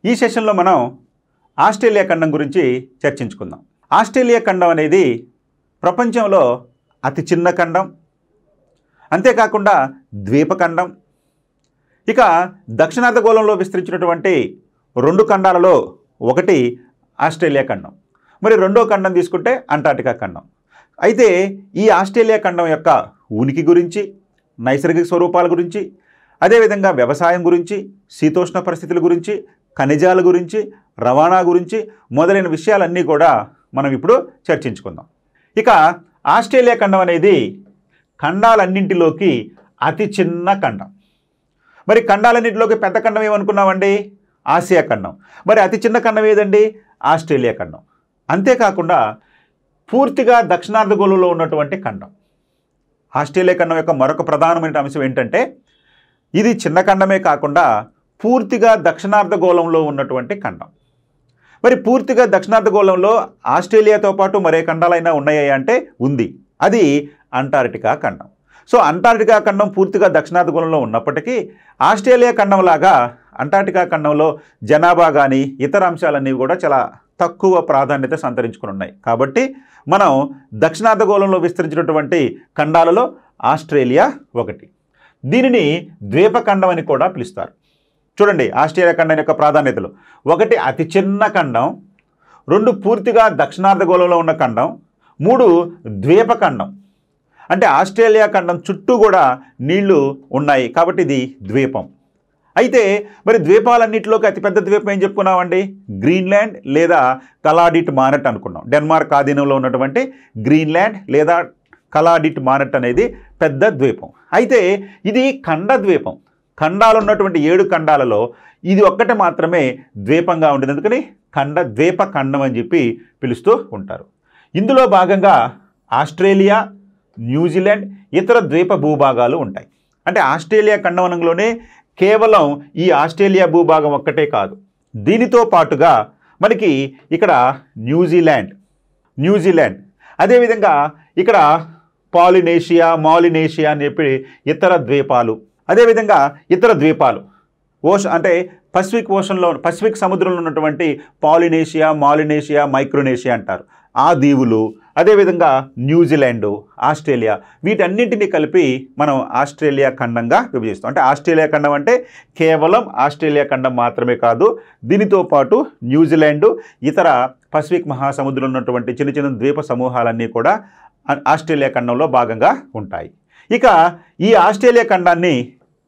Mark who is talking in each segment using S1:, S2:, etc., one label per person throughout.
S1: ఈ సెషన్లో మనం ఆస్ట్రేలియా ఖండం గురించి చర్చించుకుందాం. ఆస్ట్రేలియా ఖండం అనేది ప్రపంచంలో అతి చిన్న ఖండం, అంతేకాకుండా ద్వీపఖండం. ఇక దక్షిణార్ధగోళంలో విస్తరించినటువంటి 2 ఖండాలలో ఒకటి ఆస్ట్రేలియా ఖండం. మరి రెండో ఖండం తీసుకుంటే అంటార్క్టికా ఖండం. అయితే ఈ ఆస్ట్రేలియా ఖండం యొక్క ఉనికి గురించి, నైసర్గిక స్వరూపాల గురించి, అదేవిధంగా వ్యవసాయం గురించి, శీతోష్ణ పరిస్థితుల గురించి, ఖనిజాల గురించి, రవాణా గురించి మొదలైన విషయాలన్నీ కూడా మనం ఇప్పుడు చర్చించుకుందాం. ఇక ఆస్ట్రేలియా ఖండం అనేది ఖండాలన్నింటిలోకి అతి చిన్న ఖండం. మరి ఖండాలన్నింటిలోకి పెద్ద ఖండం ఏమనుకున్నామండి? ఆసియా ఖండం. మరి అతి చిన్న ఖండం ఏదండి? ఆస్ట్రేలియా ఖండం. అంతేకాకుండా పూర్తిగా దక్షిణార్ధగోళంలో ఉన్నటువంటి ఖండం. ఆస్ట్రేలియా ఖండం యొక్క మరొక ప్రధానమైన అంశం ఏంటంటే ఇది చిన్న ఖండమే కాకుండా పూర్తిగా దక్షిణార్ధగోళంలో ఉన్నటువంటి ఖండం. మరి పూర్తిగా దక్షిణార్ధగోళంలో ఆస్ట్రేలియాతో పాటు మరే ఖండాలైనా ఉన్నాయా అంటే ఉంది. అది అంటార్క్టికా ఖండం. సో అంటార్క్టికా ఖండం పూర్తిగా దక్షిణార్ధగోళంలో ఉన్నప్పటికీ ఆస్ట్రేలియా ఖండం లాగా అంటార్క్టికా ఖండంలో జనాభా కానీ ఇతర అంశాలన్నీ కూడా చాలా తక్కువ ప్రాధాన్యత సంతరించుకుని ఉన్నాయి. కాబట్టి మనం దక్షిణార్ధగోళంలో విస్తరించినటువంటి ఖండాలలో ఆస్ట్రేలియా ఒకటి. దీనిని ద్వీపఖండం అని కూడా పిలుస్తారు. చూడండి ఆస్ట్రేలియా ఖండం యొక్క ప్రాధాన్యతలు: 1 అతి చిన్న ఖండం, 2 పూర్తిగా దక్షిణార్ధగోళంలో ఉన్న ఖండం, 3 ద్వీపఖండం. అంటే ఆస్ట్రేలియా ఖండం చుట్టూ కూడా నీళ్లు ఉన్నాయి కాబట్టి ఇది ద్వీపం. అయితే మరి ద్వీపాలన్నింటిలోకి అతిపెద్ద ద్వీపం ఏం చెప్పుకున్నామండి? గ్రీన్లాండ్ లేదా కలాడిట్ మానట్ అనుకున్నాం. డెన్మార్క్ ఆధీనంలో ఉన్నటువంటి గ్రీన్లాండ్ లేదా కలాడిట్ మానట్ అనేది పెద్ద ద్వీపం. అయితే ఇది ఖండ ద్వీపం. ఖండాలు ఉన్నటువంటి 7 ఖండాలలో ఇది ఒక్కటే మాత్రమే ద్వీపంగా ఉంటుంది. అందుకని ద్వీప ఖండం అని చెప్పి పిలుస్తూ ఉంటారు. ఇందులో భాగంగా ఆస్ట్రేలియా, న్యూజిలాండ్, ఇతర ద్వీప భూభాగాలు ఉంటాయి. అంటే ఆస్ట్రేలియా ఖండంలోనే కేవలం ఈ ఆస్ట్రేలియా భూభాగం ఒక్కటే కాదు, దీనితో పాటుగా మనకి ఇక్కడ న్యూజిలాండ్ అదేవిధంగా ఇక్కడ పాలినేషియా, మాలినేషియా అని చెప్పి ఇతర ద్వీపాలు, అదేవిధంగా ఇతర ద్వీపాలు అంటే పసిఫిక్ సముద్రంలో ఉన్నటువంటి పాలినేషియా, మాలినేషియా, మైక్రోనేషియా అంటారు. ఆ దీవులు, అదేవిధంగా న్యూజిలాండ్, ఆస్ట్రేలియా, వీటన్నింటినీ కలిపి మనం ఆస్ట్రేలియా ఖండంగా విభజిస్తాం. అంటే ఆస్ట్రేలియా ఖండం అంటే కేవలం ఆస్ట్రేలియా ఖండం మాత్రమే కాదు, దీనితో పాటు న్యూజిలాండ్, ఇతర పసిఫిక్ మహాసముద్రంలో ఉన్నటువంటి చిన్న చిన్న ద్వీప సమూహాలన్నీ కూడా ఆస్ట్రేలియా ఖండంలో భాగంగా ఉంటాయి. ఇక ఈ ఆస్ట్రేలియా ఖండాన్ని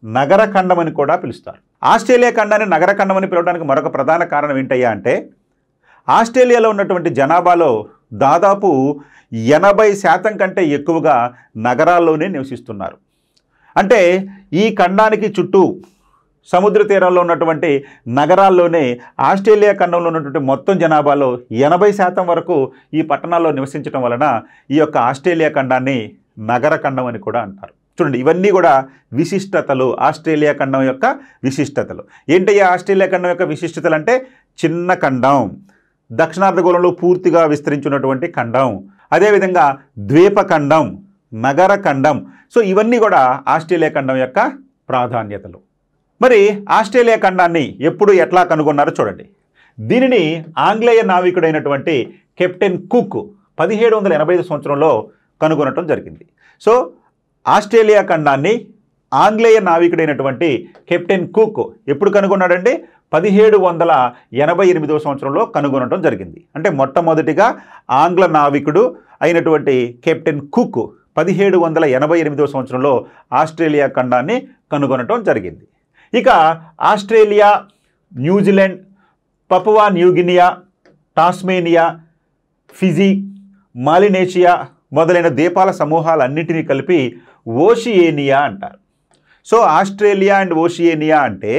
S1: నగర ఖండం అని కూడా పిలుస్తారు. ఆస్ట్రేలియా ఖండాన్ని నగర ఖండం అని పిలవడానికి మరొక ప్రధాన కారణం ఏంటయ్యా అంటే ఆస్ట్రేలియాలో ఉన్నటువంటి జనాభాలో దాదాపు 80% కంటే ఎక్కువగా నగరాల్లోనే నివసిస్తున్నారు. అంటే ఈ ఖండానికి చుట్టూ సముద్ర తీరాల్లో ఉన్నటువంటి నగరాల్లోనే ఆస్ట్రేలియా ఖండంలో ఉన్నటువంటి మొత్తం జనాభాలో 80% వరకు ఈ పట్టణాల్లో నివసించడం వలన ఈ యొక్క ఆస్ట్రేలియా ఖండాన్ని నగర ఖండం అని కూడా అంటారు. చూడండి ఇవన్నీ కూడా విశిష్టతలు, ఆస్ట్రేలియా ఖండం యొక్క విశిష్టతలు. ఏంటయ్యా ఆస్ట్రేలియా ఖండం యొక్క విశిష్టతలు అంటే చిన్న ఖండం, దక్షిణార్ధగోళంలో పూర్తిగా విస్తరించున్నటువంటి ఖండం, అదేవిధంగా ద్వీపఖండం, నగర ఖండం. సో ఇవన్నీ కూడా ఆస్ట్రేలియా ఖండం యొక్క ప్రాధాన్యతలు. మరి ఆస్ట్రేలియా ఖండాన్ని ఎప్పుడు ఎట్లా కనుగొన్నారో చూడండి. దీనిని ఆంగ్లేయ నావికుడైనటువంటి కెప్టెన్ కుక్ 1785 సంవత్సరంలో కనుగొనటం జరిగింది. సో ఆస్ట్రేలియా ఖండాన్ని ఆంగ్లేయ నావికుడైనటువంటి కెప్టెన్ కుక్ ఎప్పుడు కనుగొన్నాడండి? 1788 సంవత్సరంలో కనుగొనడం జరిగింది. అంటే మొట్టమొదటిగా ఆంగ్ల నావికుడు అయినటువంటి కెప్టెన్ కుక్ 1788 సంవత్సరంలో ఆస్ట్రేలియా ఖండాన్ని కనుగొనడం జరిగింది. ఇక Australia, New Zealand, Papua New Guinea, Tasmania, Fiji, Melanesia మొదలైన ద్వీపాల సమూహాలన్నింటినీ కలిపి ఓషియేనియా అంటారు. సో ఆస్ట్రేలియా అండ్ ఓషియేనియా అంటే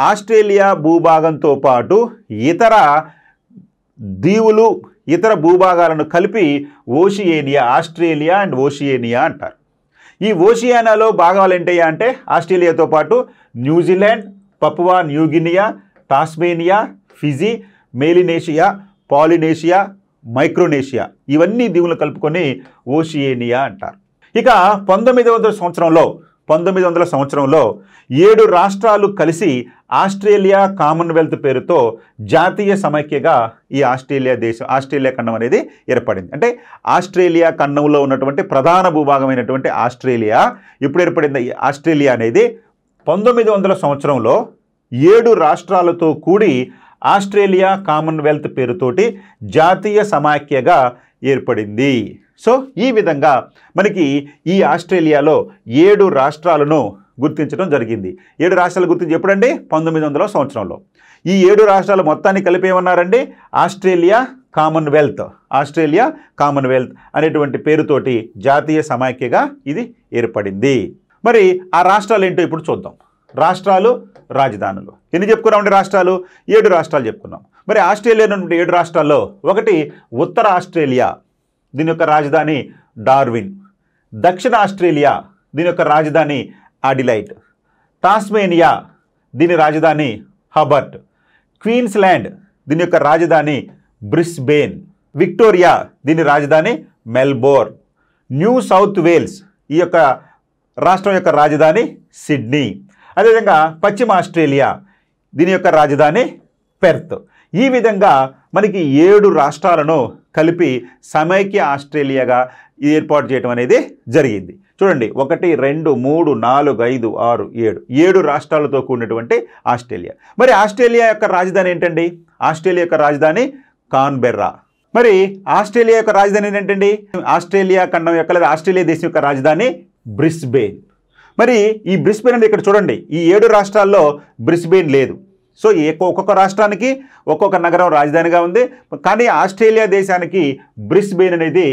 S1: ఆస్ట్రేలియా భూభాగంతో పాటు ఇతర దీవులు, ఇతర భూభాగాలను కలిపి ఓషియేనియా, ఆస్ట్రేలియా అండ్ ఓషియేనియా అంటారు. ఈ ఓషియానాలో భాగాలు ఏంటయ్యా అంటే ఆస్ట్రేలియాతో పాటు New Zealand, Papua New Guinea, Tasmania, Fiji, Melanesia, Polynesia, Micronesia ఇవన్నీ దీవులు కలుపుకొని ఓషియేనియా అంటారు. ఇక 1900 సంవత్సరంలో 1900 సంవత్సరంలో 7 రాష్ట్రాలు కలిసి ఆస్ట్రేలియా కామన్వెల్త్ పేరుతో జాతీయ సమైక్యగా ఈ ఆస్ట్రేలియా ఖండం అనేది ఏర్పడింది. అంటే ఆస్ట్రేలియా ఖండంలో ఉన్నటువంటి ప్రధాన భూభాగమైనటువంటి ఆస్ట్రేలియా ఇప్పుడు ఏర్పడింది. ఈ ఆస్ట్రేలియా అనేది 1900 సంవత్సరంలో 7 రాష్ట్రాలతో కూడి ఆస్ట్రేలియా కామన్వెల్త్ పేరుతోటి జాతీయ సమాఖ్యగా ఏర్పడింది. సో ఈ విధంగా మనకి ఈ ఆస్ట్రేలియాలో 7 రాష్ట్రాలను గుర్తించడం జరిగింది. 7 రాష్ట్రాలు గుర్తించి ఎప్పుడండి? 1900 సంవత్సరంలో. ఈ 7 రాష్ట్రాలు మొత్తాన్ని కలిపి ఏమన్నారండి? ఆస్ట్రేలియా కామన్వెల్త్ అనేటువంటి పేరుతోటి జాతీయ సమాఖ్యగా ఇది ఏర్పడింది. మరి ఆ రాష్ట్రాలు ఏంటో ఇప్పుడు చూద్దాం. రాష్ట్రాలు, రాజధానులు ఎన్ని చెప్పుకున్నామండి? రాష్ట్రాలు 7 రాష్ట్రాలు చెప్పుకున్నాం. మరి ఆస్ట్రేలియా నుండి 7 రాష్ట్రాల్లో ఒకటి ఉత్తర ఆస్ట్రేలియా, దీని యొక్క రాజధాని డార్విన్. దక్షిణ ఆస్ట్రేలియా, దీని యొక్క రాజధాని అడిలైడ్. టాస్మేనియా, దీని రాజధాని హబర్ట్. క్వీన్స్లాండ్, దీని యొక్క రాజధాని బ్రిస్బేన్. విక్టోరియా, దీని రాజధాని మెల్బోర్న్. న్యూ సౌత్ వేల్స్, ఈ యొక్క రాష్ట్రం యొక్క రాజధాని సిడ్నీ. అదేవిధంగా పశ్చిమ ఆస్ట్రేలియా, దీని యొక్క రాజధాని పెర్త్. ఈ విధంగా మనకి 7 రాష్ట్రాలను కలిపి సమైక్య ఆస్ట్రేలియాగా ఏర్పాటు చేయడం అనేది జరిగింది. చూడండి, 1, 2, 3, 4, 5, 6, 7 రాష్ట్రాలతో కూడినటువంటి ఆస్ట్రేలియా. మరి ఆస్ట్రేలియా యొక్క రాజధాని ఏంటండి? ఆస్ట్రేలియా యొక్క రాజధాని కాన్బెర్రా. మరి ఆస్ట్రేలియా యొక్క రాజధాని ఏంటండి? ఆస్ట్రేలియా ఖండం యొక్క లేదా ఆస్ట్రేలియా దేశం యొక్క రాజధాని బ్రిస్బేన్. మరి ఈ బ్రిస్బేన్ అనేది ఇక్కడ చూడండి, ఈ 7 రాష్ట్రాల్లో బ్రిస్బేన్ లేదు. సో ఒక్కొక్క రాష్ట్రానికి ఒక్కొక్క నగరం రాజధానిగా ఉంది. కానీ ఆస్ట్రేలియా దేశానికి బ్రిస్బేన్ అనేది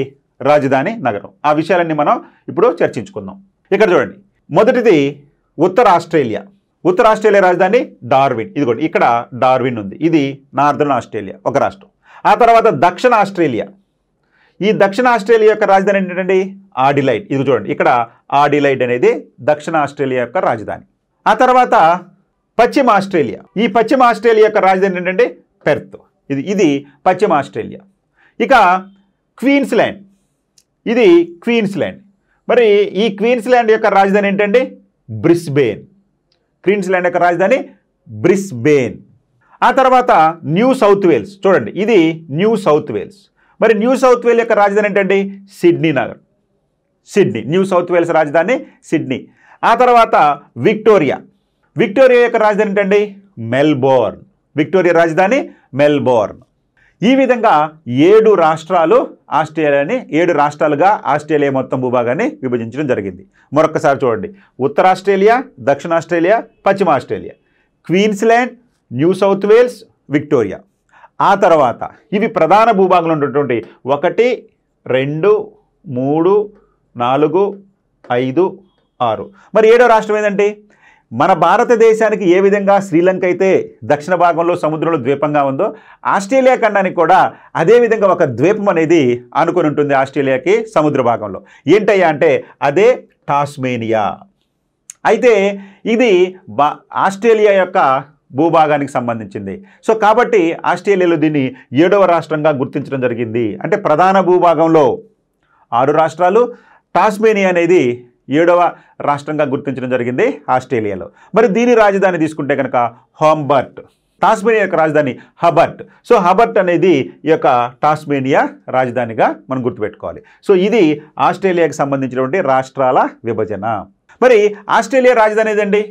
S1: రాజధాని నగరం. ఆ విషయాలన్నీ మనం ఇప్పుడు చర్చించుకుందాం. ఇక్కడ చూడండి, మొదటిది ఉత్తర ఆస్ట్రేలియా. ఉత్తర ఆస్ట్రేలియా రాజధాని డార్విన్. ఇదిగోండి, ఇక్కడ డార్విన్ ఉంది. ఇది నార్దర్న్ ఆస్ట్రేలియా, ఒక రాష్ట్రం. ఆ తర్వాత దక్షిణ ఆస్ట్రేలియా. ఈ దక్షిణ ఆస్ట్రేలియా యొక్క రాజధాని ఏంటండి? అడిలైడ్. ఇది చూడండి, ఇక్కడ అడిలైడ్ అనేది దక్షిణ ఆస్ట్రేలియా యొక్క రాజధాని. ఆ తర్వాత పశ్చిమ ఆస్ట్రేలియా. ఈ పశ్చిమ ఆస్ట్రేలియా యొక్క రాజధాని ఏంటంటే పెర్త్. ఇది పశ్చిమ ఆస్ట్రేలియా. ఇక క్వీన్స్లాండ్, ఇది క్వీన్స్లాండ్. మరి ఈ క్వీన్స్లాండ్ యొక్క రాజధాని ఏంటంటే బ్రిస్బేన్. క్వీన్స్లాండ్ యొక్క రాజధాని బ్రిస్బేన్. ఆ తర్వాత న్యూ సౌత్ వేల్స్. చూడండి, ఇది న్యూ సౌత్ వేల్స్. మరి న్యూ సౌత్ వేల్ యొక్క రాజధాని ఏంటండి? సిడ్నీ నగరం. సిడ్నీ, న్యూ సౌత్ వేల్స్ రాజధాని సిడ్నీ. ఆ తర్వాత విక్టోరియా. విక్టోరియా యొక్క రాజధాని ఏంటండి? మెల్బోర్న్. విక్టోరియా రాజధాని మెల్బోర్న్. ఈ విధంగా 7 రాష్ట్రాలు ఆస్ట్రేలియాని 7 రాష్ట్రాలుగా ఆస్ట్రేలియా మొత్తం భూభాగాన్ని విభజించడం జరిగింది. మరొకసారి చూడండి, ఉత్తర ఆస్ట్రేలియా, దక్షిణ ఆస్ట్రేలియా, పశ్చిమ Australia, Queensland, New South Wales, Victoria. ఆ తర్వాత ఇవి ప్రధాన భూభాగంలో ఉన్నటువంటి 1, 2, 3, 4, 5, 6. మరి 7వ రాష్ట్రం ఏంటంటే మన భారతదేశానికి ఏ విధంగా శ్రీలంక అయితే దక్షిణ భాగంలో సముద్రంలో ద్వీపంగా ఉందో ఆస్ట్రేలియా ఖండానికి కూడా అదేవిధంగా ఒక ద్వీపం అనేది ఆనుకొని ఉంటుంది ఆస్ట్రేలియాకి సముద్ర భాగంలో. ఏంటయ్యా అంటే అదే టాస్మేనియా. అయితే ఇది ఆస్ట్రేలియా యొక్క భూభాగానికి సంబంధించింది. సో కాబట్టి ఆస్ట్రేలియాలో దీన్ని 7వ రాష్ట్రంగా గుర్తించడం జరిగింది. అంటే ప్రధాన భూభాగంలో 6 రాష్ట్రాలు, టాస్మేనియా అనేది 7వ రాష్ట్రంగా గుర్తించడం జరిగింది ఆస్ట్రేలియాలో. మరి దీని రాజధాని తీసుకుంటే కనుక హాంబర్ట్. టాస్మేనియా యొక్క రాజధాని హబర్ట్. సో హబర్ట్ అనేది ఈ యొక్క టాస్మేనియా రాజధానిగా మనం గుర్తుపెట్టుకోవాలి. సో ఇది ఆస్ట్రేలియాకి సంబంధించినటువంటి రాష్ట్రాల విభజన. మరి ఆస్ట్రేలియా రాజధాని ఏదండి?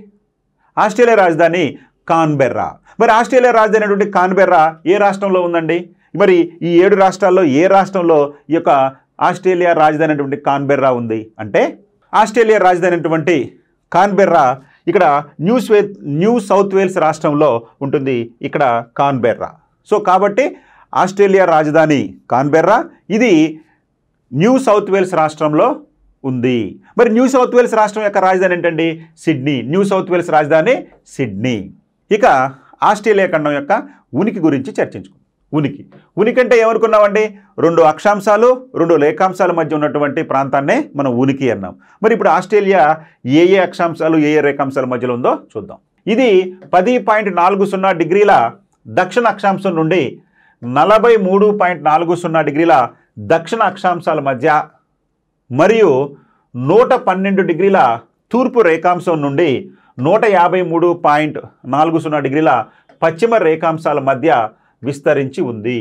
S1: ఆస్ట్రేలియా రాజధాని కాన్బెర్రా. మరి ఆస్ట్రేలియా రాజధాని అయినటువంటి కాన్బెర్రా ఏ రాష్ట్రంలో ఉందండి? మరి ఈ 7 రాష్ట్రాల్లో ఏ రాష్ట్రంలో ఈ యొక్క ఆస్ట్రేలియా రాజధాని అయినటువంటి కాన్బెర్రా ఉంది అంటే ఆస్ట్రేలియా రాజధాని అయినటువంటి కాన్బెర్రా ఇక్కడ న్యూ సౌత్ వేల్స్ రాష్ట్రంలో ఉంటుంది. ఇక్కడ కాన్బెర్రా. సో కాబట్టి ఆస్ట్రేలియా రాజధాని కాన్బెర్రా, ఇది న్యూ సౌత్ వేల్స్ రాష్ట్రంలో ఉంది. మరి న్యూ సౌత్ వేల్స్ రాష్ట్రం యొక్క రాజధాని ఏంటండి? సిడ్నీ. న్యూ సౌత్ వేల్స్ రాజధాని సిడ్నీ. ఇక ఆస్ట్రేలియా ఖండం యొక్క ఉనికి గురించి చర్చించుకుందాం. ఉనికి అంటే ఏమనుకున్నామండి? 2 అక్షాంశాలు 2 రేఖాంశాల మధ్య ఉన్నటువంటి ప్రాంతాన్నే మనం ఉనికి అన్నాం. మరి ఇప్పుడు ఆస్ట్రేలియా ఏ అక్షాంశాలు ఏ రేఖాంశాల మధ్యలో ఉందో చూద్దాం. ఇది 10.40 డిగ్రీల దక్షిణ అక్షాంశం నుండి 43.40 డిగ్రీల దక్షిణ అక్షాంశాల మధ్య మరియు 112 డిగ్రీల తూర్పు రేఖాంశం నుండి 153.40 డిగ్రీల పశ్చిమ రేఖాంశాల మధ్య విస్తరించి ఉంది.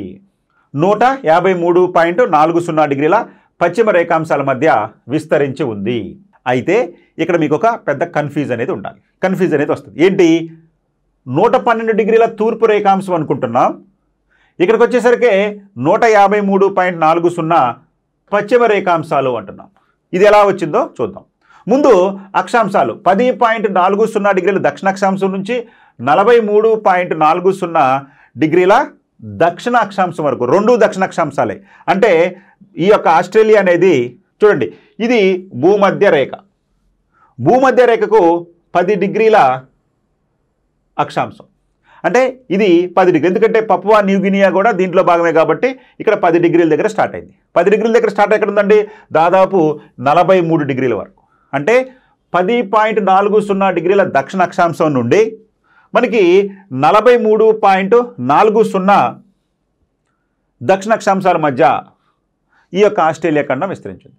S1: 153.40 డిగ్రీల పశ్చిమ రేఖాంశాల మధ్య విస్తరించి ఉంది. అయితే ఇక్కడ మీకు ఒక పెద్ద కన్ఫ్యూజ్ అనేది ఉండాలి. కన్ఫ్యూజ్ అనేది వస్తుంది. ఏంటి? 112 డిగ్రీల తూర్పు రేఖాంశం అనుకుంటున్నాం. ఇక్కడికి వచ్చేసరికి 153.40 పశ్చిమ రేఖాంశాలు అంటున్నాం. ఇది ఎలా వచ్చిందో చూద్దాం. ముందు అక్షాంశాలు 10.40 డిగ్రీల దక్షిణ అక్షాంశం నుంచి 43.40 డిగ్రీల దక్షిణ అక్షాంశం వరకు, రెండు దక్షిణ అక్షాంశాలే. అంటే ఈ యొక్క ఆస్ట్రేలియా అనేది చూడండి, ఇది భూమధ్య రేఖ. భూమధ్య రేఖకు 10 డిగ్రీల అక్షాంశం. అంటే ఇది 10 డిగ్రీ, ఎందుకంటే పపువా న్యూగినియా కూడా దీంట్లో భాగమే కాబట్టి ఇక్కడ 10 డిగ్రీల దగ్గర స్టార్ట్ అయింది. 10 డిగ్రీల దగ్గర స్టార్ట్ ఎక్కడ ఉందండి? దాదాపు 43 డిగ్రీల వరకు. అంటే 10.40 డిగ్రీల దక్షిణ అక్షాంశం నుండి మనకి 43.40 దక్షిణ అక్షాంశాల మధ్య ఈ యొక్క ఆస్ట్రేలియా ఖండం విస్తరించింది.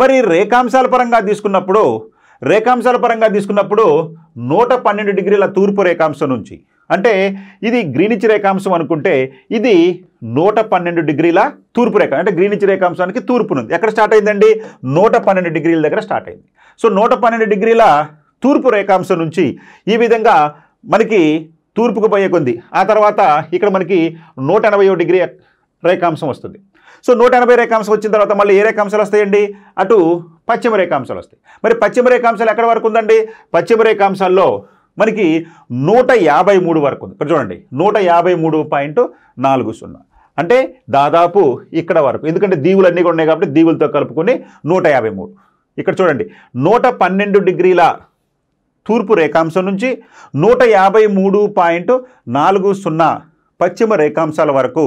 S1: మరి రేఖాంశాల పరంగా తీసుకున్నప్పుడు 112 డిగ్రీల తూర్పు రేఖాంశం నుంచి, అంటే ఇది గ్రీనిచ్ రేఖాంశం అనుకుంటే ఇది 112 డిగ్రీల తూర్పు రేఖ. అంటే గ్రీనిచ్ రేఖాంశానికి తూర్పు నుండి ఎక్కడ స్టార్ట్ అయిందండి? 112 డిగ్రీల దగ్గర స్టార్ట్ అయింది. సో 112 డిగ్రీల తూర్పు రేఖాంశం నుంచి ఈ విధంగా మనకి తూర్పుకు పోయే కొంది, ఆ తర్వాత ఇక్కడ మనకి 180 డిగ్రీ రేఖాంశం వస్తుంది. సో 180 రేఖాంశం వచ్చిన తర్వాత మళ్ళీ ఏ రేఖాంశాలు వస్తాయండి? అటు పశ్చిమ రేఖాంశాలు వస్తాయి. మరి పశ్చిమ రేఖాంశాలు ఎక్కడ వరకు ఉందండి? పశ్చిమ రేఖాంశాల్లో మనకి 153 వరకు ఉంది. ఇక్కడ చూడండి, 153.40. అంటే దాదాపు ఇక్కడ వరకు, ఎందుకంటే దీవులన్నీ కూడా ఉన్నాయి కాబట్టి దీవులతో కలుపుకొని 153. ఇక్కడ చూడండి, 112 డిగ్రీల తూర్పు రేఖాంశం నుంచి 153.40 పశ్చిమ రేఖాంశాల వరకు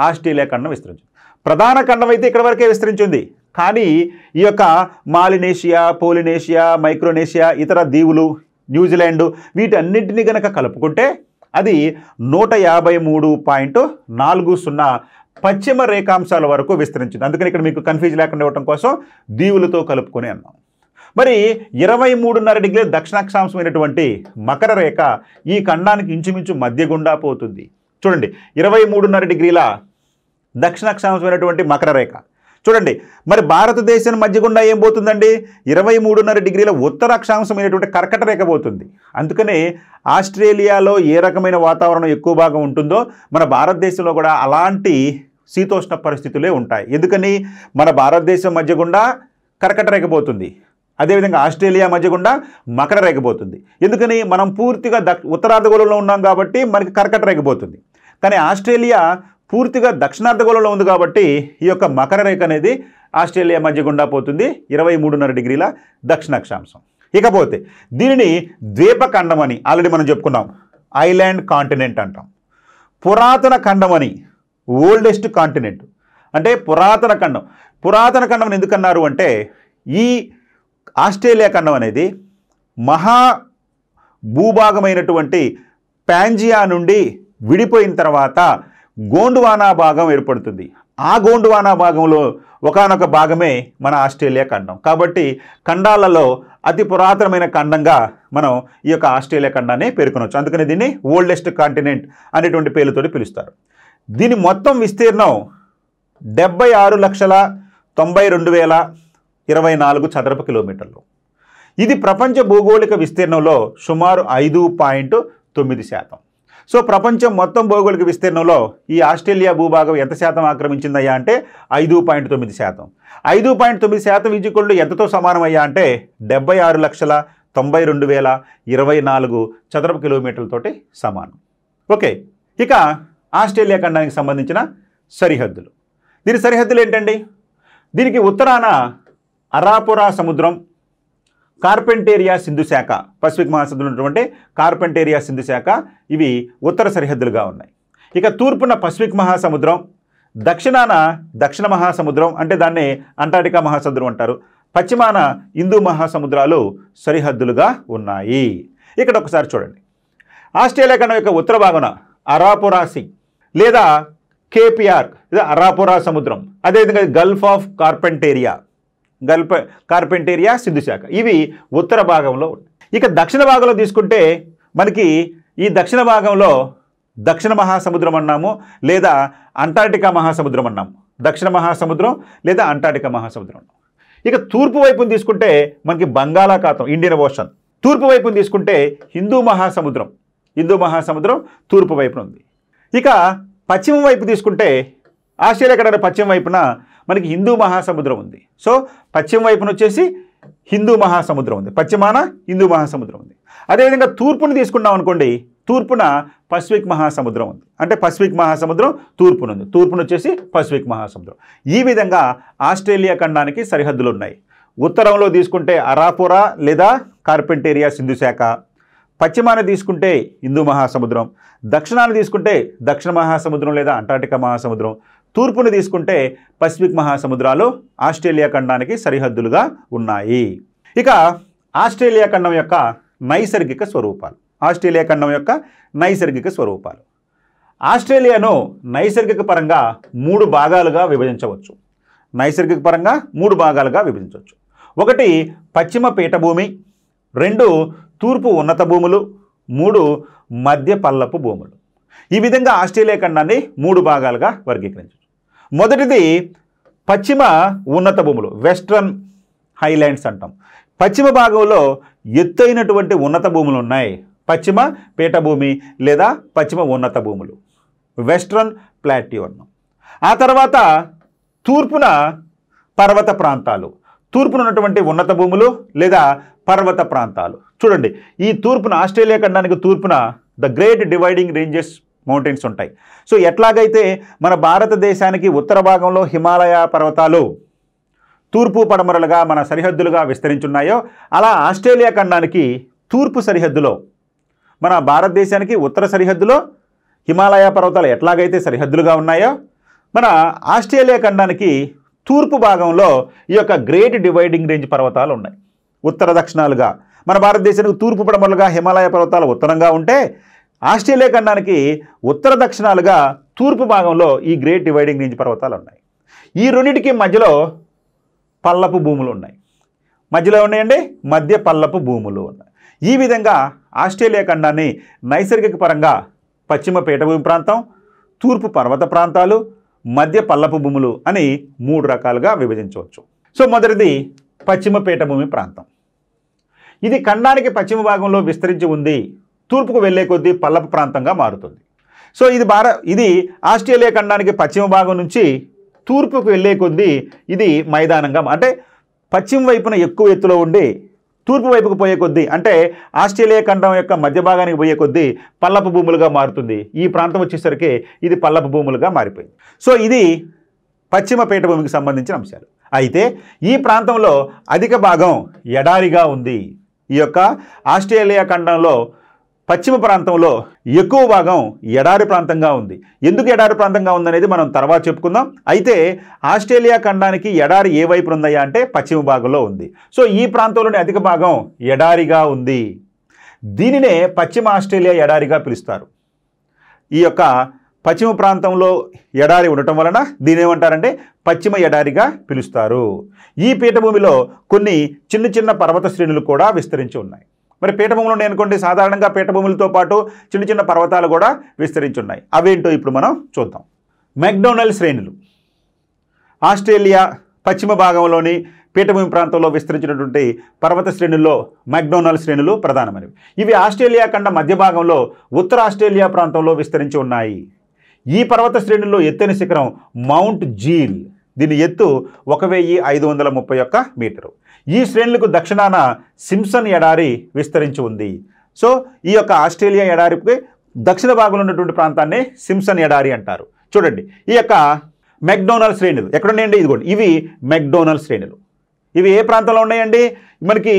S1: ఆస్ట్రేలియా ఖండం విస్తరించింది. ప్రధాన ఖండం అయితే ఇక్కడ వరకే విస్తరించింది. కానీ ఈ యొక్క మాలినేషియా, పోలినేషియా, మైక్రోనేషియా, ఇతర దీవులు, న్యూజిలాండ్, వీటన్నింటినీ కనుక కలుపుకుంటే అది 153.40 పశ్చిమ రేఖాంశాల వరకు విస్తరించింది. అందుకని ఇక్కడ మీకు కన్ఫ్యూజ్ లేకుండా ఇవ్వడం కోసం దీవులతో కలుపుకొని అన్నాం. మరి 23.5 డిగ్రీల దక్షిణాక్షాంశమైనటువంటి మకర రేఖ ఈ ఖండానికి ఇంచుమించు మధ్య గుండా పోతుంది. చూడండి, 23.5 డిగ్రీల దక్షిణాక్షాంశమైనటువంటి మకర రేఖ చూడండి. మరి భారతదేశం మధ్య గుండా ఏం పోతుందండి? 23.5 డిగ్రీల ఉత్తరాక్షాంశమైనటువంటి కర్కట రేఖ పోతుంది. అందుకనే ఆస్ట్రేలియాలో ఏ రకమైన వాతావరణం ఎక్కువ భాగం ఉంటుందో మన భారతదేశంలో కూడా అలాంటి శీతోష్ణ పరిస్థితులే ఉంటాయి. ఎందుకని? మన భారతదేశం మధ్య గుండా కర్కట రేఖ పోతుంది, అదేవిధంగా ఆస్ట్రేలియా మధ్య గుండా మకర రేఖ పోతుంది. ఎందుకని? మనం పూర్తిగా ఉత్తరార్ధగోళంలో ఉన్నాం కాబట్టి మనకి కర్కట రేఖ పోతుంది. కానీ ఆస్ట్రేలియా పూర్తిగా దక్షిణార్ధగోళంలో ఉంది కాబట్టి ఈ యొక్క మకర రేఖ అనేది ఆస్ట్రేలియా మధ్య గుండా పోతుంది, 23.5 డిగ్రీల దక్షిణాక్షాంశం. ఇకపోతే దీనిని ద్వీపఖండం అని ఆల్రెడీ మనం చెప్పుకున్నాం, ఐలాండ్ కాంటినెంట్ అంటాం. పురాతన ఖండం అని, ఓల్డెస్ట్ కాంటినెంట్ అంటే పురాతన ఖండం. పురాతన ఖండం ఎందుకన్నారు అంటే ఈ ఆస్ట్రేలియా ఖండం అనేది మహా భూభాగమైనటువంటి పాంజియా నుండి విడిపోయిన తర్వాత గోండ్వానా భాగం ఏర్పడుతుంది. ఆ గోండ్వానా భాగంలో ఒకానొక భాగమే మన ఆస్ట్రేలియా ఖండం. కాబట్టి ఖండాలలో అతి పురాతనమైన ఖండంగా మనం ఈ యొక్క ఆస్ట్రేలియా ఖండాన్ని పేర్కొనవచ్చు. అందుకని దీన్ని ఓల్డెస్ట్ కాంటినెంట్ అనేటువంటి పేరుతోటి పిలుస్తారు. దీని మొత్తం విస్తీర్ణం 76,92,024 చదరపు కిలోమీటర్లు. ఇది ప్రపంచ భౌగోళిక విస్తీర్ణంలో సుమారు 5.9%. సో ప్రపంచం మొత్తం భౌగోళిక విస్తీర్ణంలో ఈ ఆస్ట్రేలియా భూభాగం ఎంత శాతం ఆక్రమించిందయ్యా అంటే 5.9%. 5.9% ఈజ్వల్ ఎంతతో సమానమయ్యా అంటే 76,92,024 చదరపు కిలోమీటర్లతోటి సమానం. ఓకే, ఇక ఆస్ట్రేలియా ఖండానికి సంబంధించిన సరిహద్దులు. దీని సరిహద్దులు ఏంటండి? దీనికి ఉత్తరాన అరాపురా సముద్రం, కార్పెంటేరియా సింధు శాఖ, పసిఫిక్ మహాసముద్రం ఉన్నటువంటి కార్పెంటేరియా సింధు శాఖ, ఇవి ఉత్తర సరిహద్దులుగా ఉన్నాయి. ఇక తూర్పున పసిఫిక్ మహాసముద్రం, దక్షిణాన దక్షిణ మహాసముద్రం అంటే దాన్ని అంటార్టికా మహాసముద్రం అంటారు, పశ్చిమాన హిందూ మహాసముద్రాలు సరిహద్దులుగా ఉన్నాయి. ఇక్కడ ఒకసారి చూడండి, ఆస్ట్రేలియా ఖండం యొక్క ఉత్తర భాగన అరాపురా సీ లేదా కేపిఆర్ లేదా అరాపురా సముద్రం, అదేవిధంగా గల్ఫ్ ఆఫ్ కార్పెంటేరియా, కార్పెంటేరియా సింధు శాఖ. ఇవి ఉత్తర భాగంలో ఉన్నాయి. ఇక దక్షిణ భాగంలో తీసుకుంటే మనకి ఈ దక్షిణ భాగంలో దక్షిణ మహాసముద్రం అన్నాము, లేదా అంటార్టికా మహాసముద్రం అన్నాము. దక్షిణ మహాసముద్రం లేదా అంటార్టికా మహాసముద్రం. ఇక తూర్పు వైపును తీసుకుంటే మనకి బంగాళాఖాతం, ఇండియన్ ఓషన్. తూర్పు వైపును తీసుకుంటే హిందూ మహాసముద్రం తూర్పు వైపున ఉంది. ఇక పశ్చిమ వైపు తీసుకుంటే ఆస్ట్రేలియా ఖండం పశ్చిమ వైపున మనకి హిందూ మహాసముద్రం ఉంది. సో పశ్చిమ వైపున వచ్చేసి హిందూ మహాసముద్రం ఉంది, పశ్చిమాన హిందూ మహాసముద్రం ఉంది. అదేవిధంగా తూర్పును తీసుకున్నాం అనుకోండి, తూర్పున పసిఫిక్ మహాసముద్రం ఉంది. అంటే పసిఫిక్ మహాసముద్రం తూర్పున ఉంది, తూర్పున వచ్చేసి పసిఫిక్ మహాసముద్రం. ఈ విధంగా ఆస్ట్రేలియా ఖండానికి సరిహద్దులు ఉన్నాయి. ఉత్తరంలో తీసుకుంటే అరాపురా లేదా కార్పెంటేరియా సింధు శాఖ, పశ్చిమాన తీసుకుంటే హిందూ మహాసముద్రం, దక్షిణాన తీసుకుంటే దక్షిణ మహాసముద్రం లేదా అంటార్టికా మహాసముద్రం, తూర్పును తీసుకుంటే పసిఫిక్ మహాసముద్రాలు ఆస్ట్రేలియా ఖండానికి సరిహద్దులుగా ఉన్నాయి. ఇక ఆస్ట్రేలియా ఖండం యొక్క నైసర్గిక స్వరూపాలు. ఆస్ట్రేలియా ఖండం యొక్క నైసర్గిక స్వరూపాలు. ఆస్ట్రేలియాను నైసర్గిక పరంగా 3 భాగాలుగా విభజించవచ్చు. నైసర్గిక పరంగా 3 భాగాలుగా విభజించవచ్చు. 1 పశ్చిమ పీఠభూమి, 2 తూర్పు ఉన్నత భూములు, 3 మధ్య పల్లపు భూములు. ఈ విధంగా ఆస్ట్రేలియా ఖండాన్ని 3 భాగాలుగా వర్గీకరించవచ్చు. మొదటిది పశ్చిమ ఉన్నత భూములు, వెస్ట్రన్ హైలాండ్స్ అంటాం. పశ్చిమ భాగంలో ఎత్తైనటువంటి ఉన్నత భూములు ఉన్నాయి. పశ్చిమ పీఠభూమి లేదా పశ్చిమ ఉన్నత భూములు, వెస్ట్రన్ ప్లాట్యూ అన్నాం. ఆ తర్వాత తూర్పున పర్వత ప్రాంతాలు, తూర్పున ఉన్నటువంటి ఉన్నత భూములు లేదా పర్వత ప్రాంతాలు. చూడండి, ఈ తూర్పున ఆస్ట్రేలియా ఖండానికి తూర్పున the great dividing ranges mountains ఉంటాయి. సో ఎట్లాగైతే మన భారతదేశానికి ఉత్తర భాగంలో హిమాలయ పర్వతాలు తూర్పు పడమరలుగా మన సరిహద్దులుగా విస్తరించున్నాయో, అలా ఆస్ట్రేలియా ఖండానికి తూర్పు సరిహద్దులో, మన భారతదేశానికి ఉత్తర సరిహద్దులో హిమాలయ పర్వతాలు ఎట్లాగైతే సరిహద్దులుగా ఉన్నాయో, మన ఆస్ట్రేలియా ఖండానికి తూర్పు భాగంలో ఈ యొక్క గ్రేట్ డివైడింగ్ రేంజ్ పర్వతాలు ఉన్నాయి. ఉత్తర దక్షిణాలుగా మన భారతదేశానికి తూర్పు పడమరలుగా హిమాలయ పర్వతాలు ఉత్తరంగా ఉంటే, ఆస్ట్రేలియా ఖండానికి ఉత్తర దక్షిణాలుగా తూర్పు భాగంలో ఈ గ్రేట్ డివైడింగ్ రేంజ్ పర్వతాలు ఉన్నాయి. ఈ రెండింటికి మధ్యలో పల్లపు భూములు ఉన్నాయి. మధ్యలో ఉన్నాయండి మధ్య పల్లపు భూములు ఉన్నాయి. ఈ విధంగా ఆస్ట్రేలియా ఖండాన్ని నైసర్గిక పరంగా పశ్చిమ పీఠభూమి ప్రాంతం, తూర్పు పర్వత ప్రాంతాలు, మధ్య పల్లపు భూములు అని 3 రకాలుగా విభజించవచ్చు. సో మొదటిది పశ్చిమ పీఠభూమి ప్రాంతం. ఇది ఖండానికి పశ్చిమ భాగంలో విస్తరించి ఉంది, తూర్పుకు వెళ్ళే కొద్దీ పల్లపు ప్రాంతంగా మారుతుంది. సో ఇది ఆస్ట్రేలియా ఖండానికి పశ్చిమ భాగం నుంచి తూర్పుకు వెళ్ళే కొద్దీ ఇది మైదానంగా, అంటే పశ్చిమ వైపున ఎక్కువ ఎత్తులో ఉండి తూర్పు వైపుకు పోయే కొద్దీ, అంటే ఆస్ట్రేలియా ఖండం యొక్క మధ్య భాగానికి పోయే కొద్దీ పల్లపు భూములుగా మారుతుంది. ఈ ప్రాంతం వచ్చేసరికి ఇది పల్లపు భూములుగా మారిపోయింది. సో ఇది పశ్చిమ పీఠభూమికి సంబంధించిన అంశాలు. అయితే ఈ ప్రాంతంలో అధిక భాగం ఎడారిగా ఉంది. ఈ యొక్క ఆస్ట్రేలియా ఖండంలో పశ్చిమ ప్రాంతంలో ఎక్కువ భాగం ఎడారి ప్రాంతంగా ఉంది. ఎందుకు ఎడారి ప్రాంతంగా ఉందనేది మనం తర్వాత చెప్పుకుందాం. అయితే ఆస్ట్రేలియా ఖండానికి ఎడారి ఏ వైపు ఉందయ్యా అంటే పశ్చిమ భాగంలో ఉంది. సో ఈ ప్రాంతంలోని అధిక భాగం ఎడారిగా ఉంది. దీనినే పశ్చిమ ఆస్ట్రేలియా ఎడారిగా పిలుస్తారు. ఈ యొక్క పశ్చిమ ప్రాంతంలో ఎడారి ఉండటం వలన దీని ఏమంటారంటే పశ్చిమ ఎడారిగా పిలుస్తారు. ఈ పీఠభూమిలో కొన్ని చిన్న చిన్న పర్వత శ్రేణులు కూడా విస్తరించి ఉన్నాయి. మరి పీఠభూములు ఉన్నాయి అనుకోండి, సాధారణంగా పీఠభూములతో పాటు చిన్న చిన్న పర్వతాలు కూడా విస్తరించి ఉన్నాయి. అవేంటో ఇప్పుడు మనం చూద్దాం. మెక్డొనాల్డ్ శ్రేణులు ఆస్ట్రేలియా పశ్చిమ భాగంలోని పీఠభూమి ప్రాంతంలో విస్తరించినటువంటి పర్వత శ్రేణుల్లో మెక్డొనాల్డ్ శ్రేణులు ప్రధానమైనవి. ఇవి ఆస్ట్రేలియా ఖండ మధ్య భాగంలో ఉత్తర ఆస్ట్రేలియా ప్రాంతంలో విస్తరించి ఉన్నాయి. ఈ పర్వత శ్రేణుల్లో ఎత్తైన శిఖరం మౌంట్ జీల్. దీని ఎత్తు 1531 మీటరు. ఈ శ్రేణులకు దక్షిణాన సింప్సన్ ఎడారి విస్తరించి ఉంది. సో ఈ యొక్క ఆస్ట్రేలియా ఎడారికి దక్షిణ భాగంలో ఉన్నటువంటి ప్రాంతాన్ని సింప్సన్ ఎడారి అంటారు. చూడండి, ఈ యొక్క మెక్డొనాల్డ్ శ్రేణులు ఎక్కడున్నాయండి? ఇదిగోండి, ఇవి మెక్డొనాల్డ్ శ్రేణులు. ఇవి ఏ ప్రాంతంలో ఉన్నాయండి? మనకి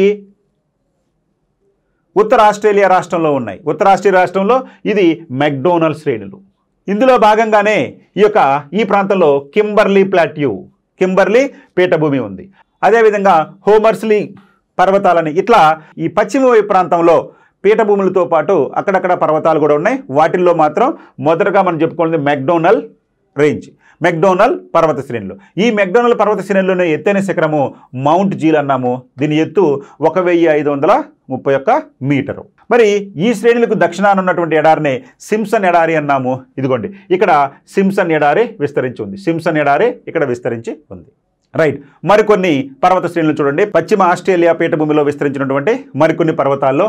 S1: ఉత్తర ఆస్ట్రేలియా రాష్ట్రంలో ఉన్నాయి. ఉత్తర ఆస్ట్రేలియా రాష్ట్రంలో ఇది మెక్డొనాల్డ్ శ్రేణులు. ఇందులో భాగంగానే ఈ ప్రాంతంలో కింబర్లీ ప్లాట్యూ, కింబర్లీ పీఠభూమి ఉంది. అదేవిధంగా హోమర్స్లీ పర్వతాలని, ఇట్లా ఈ పశ్చిమ వైపు ప్రాంతంలో పీఠభూములతో పాటు అక్కడక్కడ పర్వతాలు కూడా ఉన్నాయి. వాటిల్లో మాత్రం మొదటగా మనం చెప్పుకున్నది మెక్డొనాల్డ్ రేంజ్. మెక్డోనల్ పర్వత శ్రేణులు. ఈ మెక్డోనల్ పర్వత శ్రేణుల్లోనే ఎత్తైన శిఖరము మౌంట్ జీల్ అన్నాము. దీని ఎత్తు 1531 మీటరు. మరి ఈ శ్రేణులకు దక్షిణాన ఉన్నటువంటి ఎడారిని సింప్సన్ ఎడారి అన్నాము. ఇదిగోండి ఇక్కడ సింప్సన్ ఎడారి విస్తరించి ఉంది. సింప్సన్ ఎడారి ఇక్కడ విస్తరించి ఉంది. రైట్. మరికొన్ని పర్వత శ్రేణులు చూడండి. పశ్చిమ ఆస్ట్రేలియా పీఠభూమిలో విస్తరించినటువంటి మరికొన్ని పర్వతాల్లో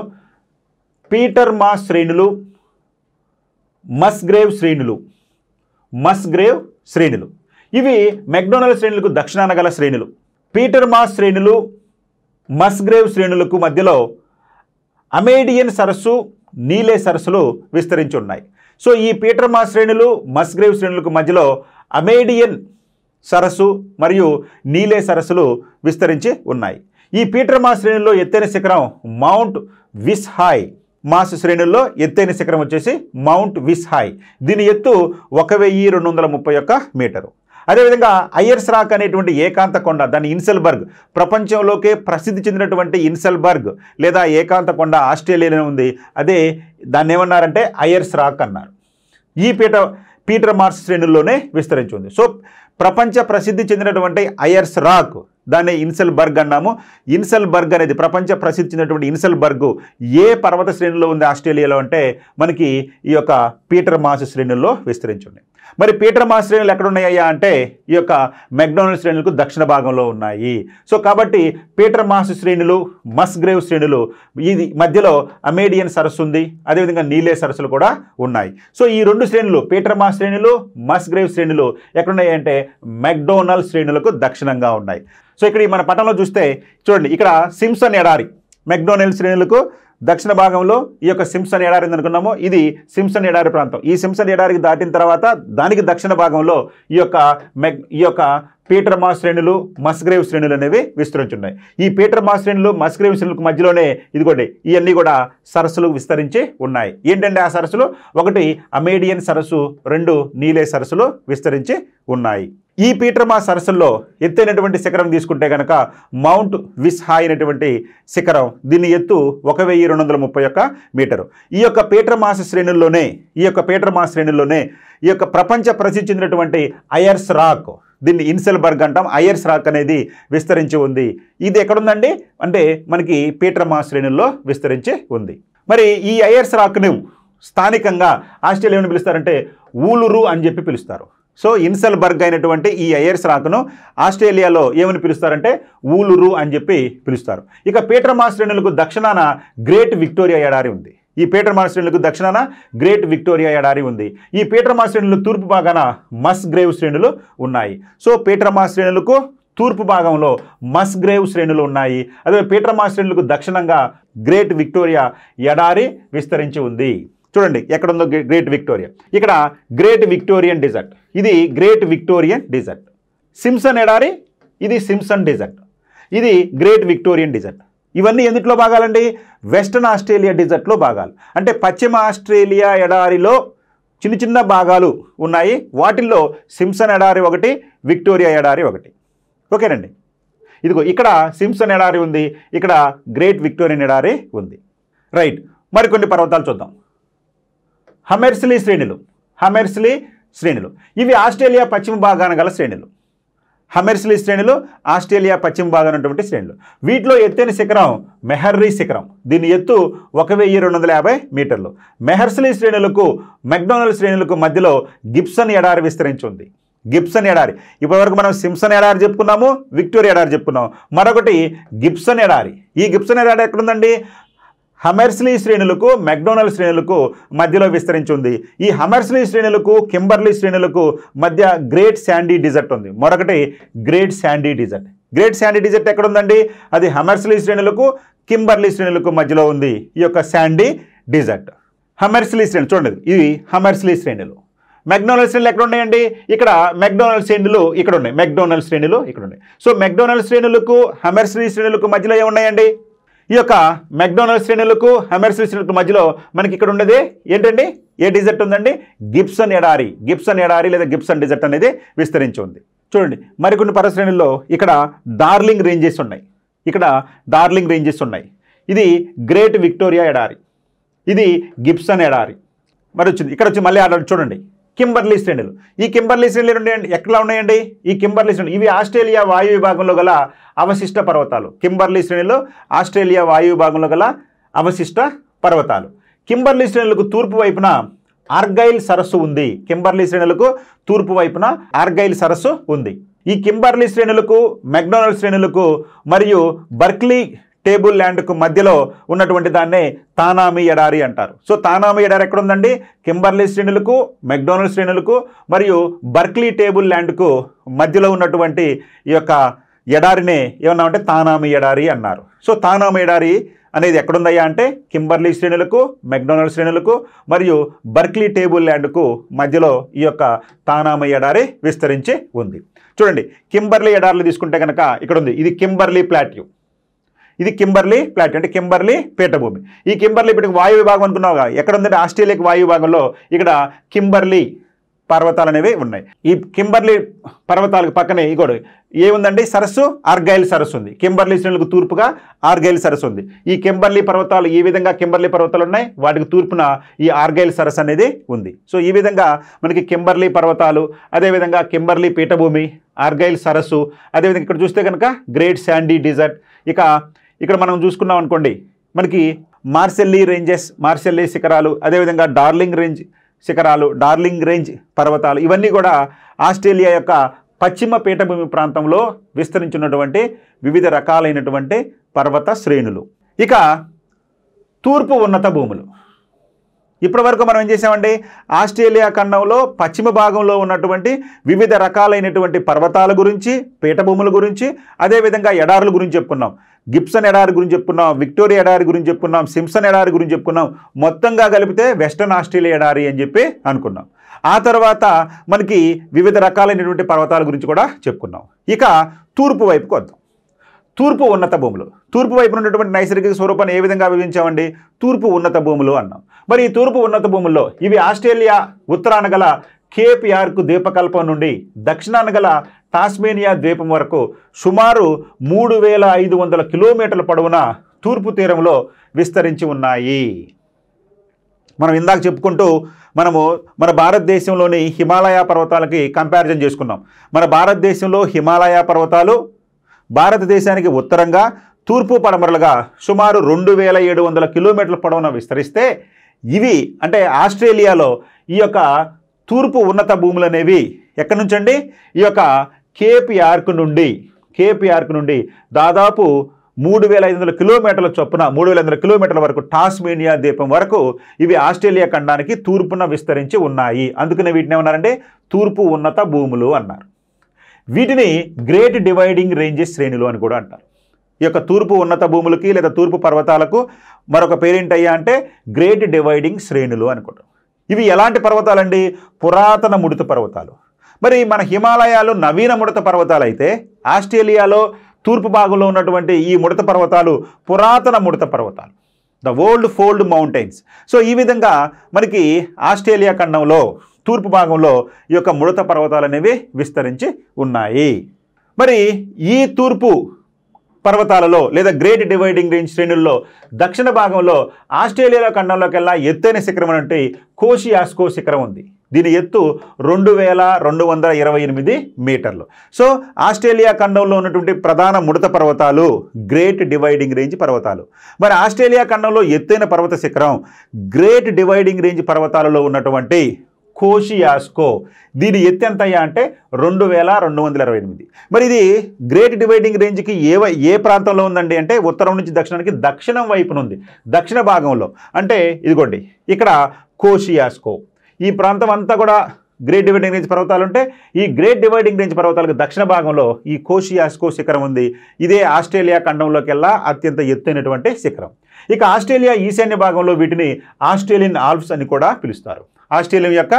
S1: పీటర్ మాస్ శ్రేణులు, మస్గ్రేవ్ శ్రేణులు ఇవి మెక్డోనల్ శ్రేణులకు దక్షిణాన గల శ్రేణులు. పీటర్ మాస్ శ్రేణులు, మస్గ్రేవ్ శ్రేణులకు మధ్యలో అమేడియన్ సరస్సు, నీలే సరస్సులు విస్తరించి ఉన్నాయి. సో ఈ పీటర్ మాస్ శ్రేణులు, మస్గ్రేవ్ శ్రేణులకు మధ్యలో అమేడియన్ సరస్సు మరియు నీలే సరస్సులు విస్తరించి ఉన్నాయి. ఈ పీటర్ మాస్ శ్రేణుల్లో ఎత్తైన శిఖరం మౌంట్ విస్హాయ్. మాస్ శ్రేణుల్లో ఎత్తైన శిఖరం వచ్చేసి మౌంట్ విస్హాయ్. దీని ఎత్తు 1231 మీటరు. అదేవిధంగా అయర్స్ రాక్ అనేటువంటి ఏకాంత కొండ, దాని ఇన్సెల్బర్గ్, ప్రపంచంలోకే ప్రసిద్ధి చెందినటువంటి ఇన్సెల్బర్గ్ లేదా ఏకాంత కొండ ఆస్ట్రేలియాలో ఉంది. అదే దాన్ని ఏమన్నారంటే అయర్స్ రాక్ అన్నారు. ఈ పీటర్ మాస్ శ్రేణుల్లోనే విస్తరించి ఉంది. సో ప్రపంచ ప్రసిద్ధి చెందినటువంటి అయర్స్ రాక్, దాన్ని ఇన్సెల్బర్గ్ అన్నాము. ఇన్సెల్బర్గ్ అనేది ప్రపంచ ప్రసిద్ధి చెందినటువంటి ఇన్సెల్బర్గ్ ఏ పర్వత శ్రేణుల్లో ఉంది ఆస్ట్రేలియాలో అంటే మనకి ఈ యొక్క పీటర్ మాస్ శ్రేణుల్లో విస్తరించి ఉన్నాయి. మరి పీటర్ మాస్ శ్రేణులు ఎక్కడ ఉన్నాయా అంటే ఈ యొక్క మెక్డోనల్ శ్రేణులకు దక్షిణ భాగంలో ఉన్నాయి. సో కాబట్టి పీటర్ మాస్ శ్రేణులు, మస్గ్రేవ్ శ్రేణులు ఇది మధ్యలో అమేడియన్ సరస్సు ఉంది. అదేవిధంగా నీలే సరస్సులు కూడా ఉన్నాయి. సో ఈ రెండు శ్రేణులు పీటర్ మాస్ శ్రేణులు, మస్గ్రేవ్ శ్రేణులు ఎక్కడున్నాయి అంటే మెక్డోనల్ శ్రేణులకు దక్షిణంగా ఉన్నాయి. సో ఇక్కడ మన పటంలో చూస్తే చూడండి, ఇక్కడ సింప్సన్ ఎడారి మెక్డోనల్ శ్రేణులకు దక్షిణ భాగంలో ఈ యొక్క సింప్సన్ ఎడారి అనుకున్నాము. ఇది సింప్సన్ ఎడారి ప్రాంతం. ఈ సింప్సన్ ఎడారికి దాటిన తర్వాత దానికి దక్షిణ భాగంలో ఈ యొక్క పీటర్ మాస్ శ్రేణులు, మస్గ్రేవ్ శ్రేణులు అనేవి విస్తరించున్నాయి. ఈ పీటర్ మాస్ శ్రేణులు, మస్గ్రేవ్ శ్రేణులకు మధ్యలోనే ఇదిగోండి ఇవన్నీ కూడా సరస్సులు విస్తరించి ఉన్నాయి. ఏంటంటే ఆ సరస్సులు, ఒకటి అమేడియన్ సరస్సు, రెండు నీలే సరస్సులు విస్తరించి ఉన్నాయి. ఈ పీటర్ మాస్ సరస్సుల్లో ఎత్తైనటువంటి శిఖరం తీసుకుంటే కనుక మౌంట్ విస్హాయ్ అనేటువంటి శిఖరం, దీని ఎత్తు 1231 మీటరు. ఈ యొక్క పీటర్ మాస్ శ్రేణుల్లోనే ఈ యొక్క ప్రపంచ ప్రసిద్ధి చెందినటువంటి అయర్స్ రాక్, దీన్ని ఇన్సెల్బర్గ్ అంటాం. అయర్స్ రాక్ అనేది విస్తరించి ఉంది. ఇది ఎక్కడుందండి అంటే మనకి పీటర్ మాస్ శ్రేణుల్లో విస్తరించి ఉంది. మరి ఈ అయర్స్ రాక్ను స్థానికంగా ఆస్ట్రేలియాని పిలుస్తారంటే ఊలురు అని చెప్పి పిలుస్తారు. సో ఇన్సెల్బర్గ్ అయినటువంటి ఈ అయర్స్ రాక్ను ఆస్ట్రేలియాలో ఏమని పిలుస్తారంటే ఊలురు అని చెప్పి పిలుస్తారు. ఇక పీటర్ మాస్ శ్రేణులకు దక్షిణాన గ్రేట్ విక్టోరియా ఎడారి ఉంది. ఈ పీటర్ మాస్ శ్రేణులకు దక్షిణాన గ్రేట్ విక్టోరియా ఎడారి ఉంది. ఈ పీటర్ మాస్ శ్రేణులు తూర్పు భాగాన మస్గ్రేవ్ శ్రేణులు ఉన్నాయి. సో పీటర్ మాస్ శ్రేణులకు తూర్పు భాగంలో మస్గ్రేవ్ శ్రేణులు ఉన్నాయి. అదే పీటర్ మాస్ శ్రేణులకు దక్షిణంగా గ్రేట్ విక్టోరియా ఎడారి విస్తరించి ఉంది. చూడండి ఎక్కడుందో గ్రేట్ విక్టోరియా. ఇక్కడ గ్రేట్ విక్టోరియన్ డిజర్ట్, ఇది గ్రేట్ విక్టోరియన్ డిజర్ట్. సింప్సన్ ఎడారి, ఇది సింప్సన్ డిజర్ట్, ఇది గ్రేట్ విక్టోరియన్ డిజర్ట్. ఇవన్నీ ఎందుట్లో భాగాలండి? వెస్టర్న్ ఆస్ట్రేలియా డిజర్ట్లో భాగాలు. అంటే పశ్చిమ ఆస్ట్రేలియా ఎడారిలో చిన్న చిన్న భాగాలు ఉన్నాయి. వాటిల్లో సింప్సన్ ఎడారి ఒకటి, విక్టోరియా ఎడారి ఒకటి. ఓకేనండి. ఇదిగో ఇక్కడ సింప్సన్ ఎడారి ఉంది, ఇక్కడ గ్రేట్ విక్టోరియన్ ఎడారి ఉంది. రైట్. మరికొన్ని పర్వతాలు చూద్దాం. హమెర్స్లీ శ్రేణులు ఇవి ఆస్ట్రేలియా పశ్చిమ భాగాన గల శ్రేణులు. హమెర్స్లీ శ్రేణులు ఆస్ట్రేలియా పశ్చిమ భాగాన ఉన్నటువంటి శ్రేణులు. వీటిలో ఎత్తైన శిఖరం మెహర్రీ శిఖరం, దీని ఎత్తు 1250 మీటర్లు. మెహర్స్లీ శ్రేణులకు, మెక్డోనల్ శ్రేణులకు మధ్యలో గిబ్సన్ ఎడారి విస్తరించి ఉంది. గిబ్సన్ ఎడారి, ఇప్పటివరకు మనం సింప్సన్ ఎడారి చెప్పుకున్నాము, విక్టోరియా ఎడారి చెప్పుకున్నాము. మరొకటి గిబ్సన్ ఎడారి. ఈ గిబ్సన్ ఎడారి ఎక్కడుందండి? హమెర్స్లీ శ్రేణులకు, మెక్డోనల్ శ్రేణులకు మధ్యలో విస్తరించి ఉంది. ఈ హమెర్స్లీ శ్రేణులకు, కింబర్లీ శ్రేణులకు మధ్య గ్రేట్ శాండీ డిజర్ట్ ఉంది. మరొకటి Great Sandy Desert. Great Sandy Desert ఎక్కడ ఉందండి? అది హమెర్స్లీ శ్రేణులకు, కింబర్లీ శ్రేణులకు మధ్యలో ఉంది ఈ యొక్క శాండీ డిజర్ట్. హమెర్స్లీ శ్రేణులు చూడండి, ఇవి హమెర్స్లీ శ్రేణులు. మెక్డోనల్ శ్రేణులు ఎక్కడ ఉన్నాయండి? ఇక్కడ మెక్డోనల్ శ్రేణులు ఇక్కడ ఉన్నాయి, మెక్డోనల్ శ్రేణులు ఇక్కడ ఉన్నాయి. సో మెక్డోనల్ శ్రేణులకు, హమెర్స్లీ శ్రేణులకు మధ్యలో ఏమున్నాయండి? ఈ యొక్క మెక్డోనల్ శ్రేణులకు, హమెర్స్లీ శ్రేణులకు మధ్యలో మనకి ఇక్కడ ఉండేది ఏంటండి? ఏ డిజర్ట్ ఉందండి? గిబ్సన్ ఎడారి. గిబ్సన్ ఎడారి లేదా గిబ్సన్ డిజర్ట్ అనేది విస్తరించి ఉంది. చూడండి మరికొన్ని పర్వత శ్రేణుల్లో ఇక్కడ డార్లింగ్ రేంజెస్ ఉన్నాయి. ఇది గ్రేట్ విక్టోరియా ఎడారి, ఇది గిబ్సన్ ఎడారి. మరి వచ్చింది ఇక్కడ వచ్చి మళ్ళీ చూడండి, కింబర్లీ శ్రేణులు. ఈ కింబర్లీ శ్రేణులు ఎట్లా ఉన్నాయండి? ఈ కింబర్లీ శ్రేణులు ఇవి ఆస్ట్రేలియా వాయు విభాగంలో గల అవశిష్ట పర్వతాలు. కింబర్లీ శ్రేణులు ఆస్ట్రేలియా వాయు విభాగంలో గల అవశిష్ట పర్వతాలు. కింబర్లీ శ్రేణులకు తూర్పు వైపున ఆర్గైల్ సరస్సు ఉంది. కింబర్లీ శ్రేణులకు తూర్పు వైపున ఆర్గైల్ సరస్సు ఉంది. ఈ కింబర్లీ శ్రేణులకు, మెక్డొనాల్డ్ శ్రేణులకు మరియు బర్క్లీ టేబుల్ ల్యాండ్కు మధ్యలో ఉన్నటువంటి దాన్నే తానామీ ఎడారి అంటారు. సో తానామీ ఎడారి ఎక్కడ ఉందండి? కింబర్లీ శ్రేణులకు, మెక్డొనాల్డ్ శ్రేణులకు మరియు బర్క్లీ టేబుల్ ల్యాండ్కు మధ్యలో ఉన్నటువంటి ఈ యొక్క ఎడారినే ఏమన్నామంటే తానామీ ఎడారి అన్నారు. సో తానామీ ఎడారి అనేది ఎక్కడుందయ్యా అంటే కింబర్లీ శ్రేణులకు, మెక్డొనాల్డ్ శ్రేణులకు మరియు బర్క్లీ టేబుల్ ల్యాండ్కు మధ్యలో ఈ యొక్క తానామీ ఎడారి విస్తరించి ఉంది. చూడండి, కింబర్లీ ఎడార్లు తీసుకుంటే కనుక ఇక్కడ ఉంది. ఇది కింబర్లీ ప్లాట్యూ. ఇది కింబర్లీ ప్లాట్యూ అంటే కింబర్లీ పీఠభూమి. ఈ కింబర్లీ పీఠభూమి వాయు విభాగం అనుకున్నావుగా, ఎక్కడ ఉందంటే ఆస్ట్రేలియాకి వాయు విభాగంలో ఇక్కడ కింబర్లీ పర్వతాలు అనేవి ఉన్నాయి. ఈ కింబర్లీ పర్వతాలకు పక్కనే ఇంకోటి ఏముందండి? సరస్సు ఆర్గైల్ సరస్సు ఉంది. కింబర్లీ శ్రేణులకు తూర్పుగా ఆర్గైల్ సరస్సు ఉంది. ఈ కింబర్లీ పర్వతాలు ఈ విధంగా కింబర్లీ పర్వతాలు ఉన్నాయి, వాటికి తూర్పున ఈ ఆర్గైల్ సరస్సు అనేది ఉంది. సో ఈ విధంగా మనకి కింబర్లీ పర్వతాలు, అదేవిధంగా కింబర్లీ పీఠభూమి, ఆర్గైల్ సరస్సు, అదేవిధంగా ఇక్కడ చూస్తే కనుక గ్రేట్ శాండీ డిజర్ట్. ఇక్కడ మనం చూసుకున్నాం అనుకోండి, మనకి మార్సెల్లీ రేంజెస్, మార్సెల్లీ శిఖరాలు, అదేవిధంగా డార్లింగ్ రేంజ్ శిఖరాలు, డార్లింగ్ రేంజ్ పర్వతాలు, ఇవన్నీ కూడా ఆస్ట్రేలియా యొక్క పశ్చిమ పీఠభూమి ప్రాంతంలో విస్తరించినటువంటి వివిధ రకాలైనటువంటి పర్వత శ్రేణులు. ఇక తూర్పు ఉన్నత భూములు. ఇప్పటివరకు మనం ఏం చేసామండి? ఆస్ట్రేలియా ఖండంలో పశ్చిమ భాగంలో ఉన్నటువంటి వివిధ రకాలైనటువంటి పర్వతాల గురించి, పీఠభూముల గురించి, అదేవిధంగా ఎడారుల గురించి చెప్పుకున్నాం. గిబ్సన్ ఎడారి గురించి చెప్పుకున్నాం, విక్టోరియా ఎడారి గురించి చెప్పుకున్నాం, సింప్సన్ ఎడారి గురించి చెప్పుకున్నాం. మొత్తంగా కలిపితే వెస్టర్న్ ఆస్ట్రేలియా ఎడారి అని చెప్పి అనుకున్నాం. ఆ తర్వాత మనకి వివిధ రకాలైనటువంటి పర్వతాల గురించి కూడా చెప్పుకున్నాం. ఇక తూర్పు వైపుకు వద్దాం. తూర్పు ఉన్నత భూములు. తూర్పు వైపు ఉన్నటువంటి నైసర్గిక స్వరూపాన్ని ఏ విధంగా విభజించామండి? తూర్పు ఉన్నత భూములు అన్నాం. మరి ఈ తూర్పు ఉన్నత భూముల్లో ఇవి ఆస్ట్రేలియా ఉత్తరాన గల కేప్ యార్క్ ద్వీపకల్పం నుండి దక్షిణాన గల టాస్మేనియా ద్వీపం వరకు సుమారు 3500 కిలోమీటర్ల పొడవున తూర్పు తీరంలో విస్తరించి ఉన్నాయి. మనం ఇందాక చెప్పుకుంటూ మన భారతదేశంలోని హిమాలయ పర్వతాలకి కంపారిజన్ చేసుకున్నాం. మన భారతదేశంలో హిమాలయ పర్వతాలు భారతదేశానికి ఉత్తరంగా తూర్పు పడమరలుగా సుమారు 2700 కిలోమీటర్ల పొడవున విస్తరిస్తే, ఇవి అంటే ఆస్ట్రేలియాలో ఈ యొక్క తూర్పు ఉన్నత భూములు అనేవి ఎక్కడి నుంచి అండి? ఈ యొక్క కేప్ యార్క్ నుండి దాదాపు 3500 కిలోమీటర్ల చొప్పున 3500 కిలోమీటర్ల వరకు టాస్మేనియా ద్వీపం వరకు ఇవి ఆస్ట్రేలియా ఖండానికి తూర్పున విస్తరించి ఉన్నాయి. అందుకనే వీటిని ఏమన్నారంటే తూర్పు ఉన్నత భూములు అన్నారు. వీటిని గ్రేట్ డివైడింగ్ రేంజెస్ శ్రేణులు అని కూడా అంటారు. ఈ యొక్క తూర్పు ఉన్నత భూములకి లేదా తూర్పు పర్వతాలకు మరొక పేరేంటయ్యా అంటే గ్రేట్ డివైడింగ్ శ్రేణులు అనుకుంటాం. ఇవి ఎలాంటి పర్వతాలండి? పురాతన ముడత పర్వతాలు. మరి మన హిమాలయాలు నవీన ముడత పర్వతాలు అయితే, ఆస్ట్రేలియాలో తూర్పు భాగంలో ఉన్నటువంటి ఈ ముడత పర్వతాలు పురాతన ముడత పర్వతాలు, the old fold mountains. So ఈ విధంగా మనకి ఆస్ట్రేలియా ఖండంలో తూర్పు భాగంలో ఈ యొక్క ముడత పర్వతాలు అనేవి విస్తరించి ఉన్నాయి. మరి ఈ తూర్పు పర్వతాలలో లేదా గ్రేట్ డివైడింగ్ రేంజ్ శ్రేణుల్లో దక్షిణ భాగంలో ఆస్ట్రేలియా ఖండంలోకెల్లా ఎత్తైన శిఖరం అంటే కోషియాస్కో శిఖరం ఉంది. దీని ఎత్తు 2228 మీటర్లు. సో ఆస్ట్రేలియా ఖండంలో ఉన్నటువంటి ప్రధాన ముడత పర్వతాలు గ్రేట్ డివైడింగ్ రేంజ్ పర్వతాలు. మరి ఆస్ట్రేలియా ఖండంలో ఎత్తైన పర్వత శిఖరం గ్రేట్ డివైడింగ్ రేంజ్ పర్వతాలలో ఉన్నటువంటి కోషియాస్కో. దీని ఎత్తు ఎంతయ్యా అంటే 2228. మరి ఇది గ్రేట్ డివైడింగ్ రేంజ్కి ఏ ప్రాంతంలో ఉందండి అంటే ఉత్తరం నుంచి దక్షిణానికి దక్షిణం వైపున ఉంది. దక్షిణ భాగంలో అంటే ఇదిగోండి ఇక్కడ కోషియాస్కో. ఈ ప్రాంతం అంతా కూడా గ్రేట్ డివైడింగ్ రేంజ్ పర్వతాలు ఉంటే, ఈ గ్రేట్ డివైడింగ్ రేంజ్ పర్వతాలకు దక్షిణ భాగంలో ఈ కోషియాస్కో శిఖరం ఉంది. ఇదే ఆస్ట్రేలియా ఖండంలోకెల్లా అత్యంత ఎత్తైనటువంటి శిఖరం. ఇక ఆస్ట్రేలియా ఈశాన్య భాగంలో వీటిని ఆస్ట్రేలియన్ ఆల్ప్స్ అని కూడా పిలుస్తారు. ఆస్ట్రేలియా యొక్క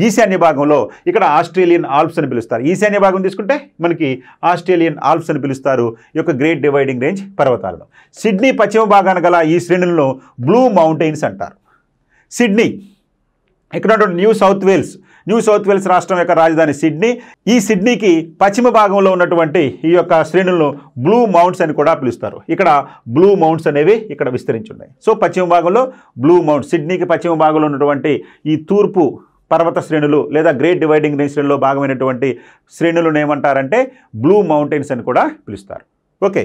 S1: ఈశాన్య భాగంలో ఇక్కడ ఆస్ట్రేలియన్ ఆల్ప్స్ అని పిలుస్తారు. ఈశాన్య భాగం తీసుకుంటే మనకి ఆస్ట్రేలియన్ ఆల్ప్స్ అని పిలుస్తారు ఈ యొక్క గ్రేట్ డివైడింగ్ రేంజ్ పర్వతాలను. సిడ్నీ పశ్చిమ భాగాన గల ఈ శ్రేణులను బ్లూ మౌంటైన్స్ అంటారు. సిడ్నీ ఇక్కడ న్యూ సౌత్ వేల్స్ రాష్ట్రం యొక్క రాజధాని సిడ్నీ. ఈ సిడ్నీకి పశ్చిమ భాగంలో ఉన్నటువంటి ఈ యొక్క శ్రేణులను బ్లూ మౌంట్స్ అని కూడా పిలుస్తారు. ఇక్కడ బ్లూ మౌంట్స్ అనేవి ఇక్కడ విస్తరించి ఉన్నాయి. సో పశ్చిమ భాగంలో బ్లూ మౌంట్స్, సిడ్నీకి పశ్చిమ భాగంలో ఉన్నటువంటి ఈ తూర్పు పర్వత శ్రేణులు లేదా గ్రేట్ డివైడింగ్ రేంజ్ శ్రేణులో భాగమైనటువంటి శ్రేణులను ఏమంటారంటే బ్లూ మౌంటైన్స్ అని కూడా పిలుస్తారు. ఓకే.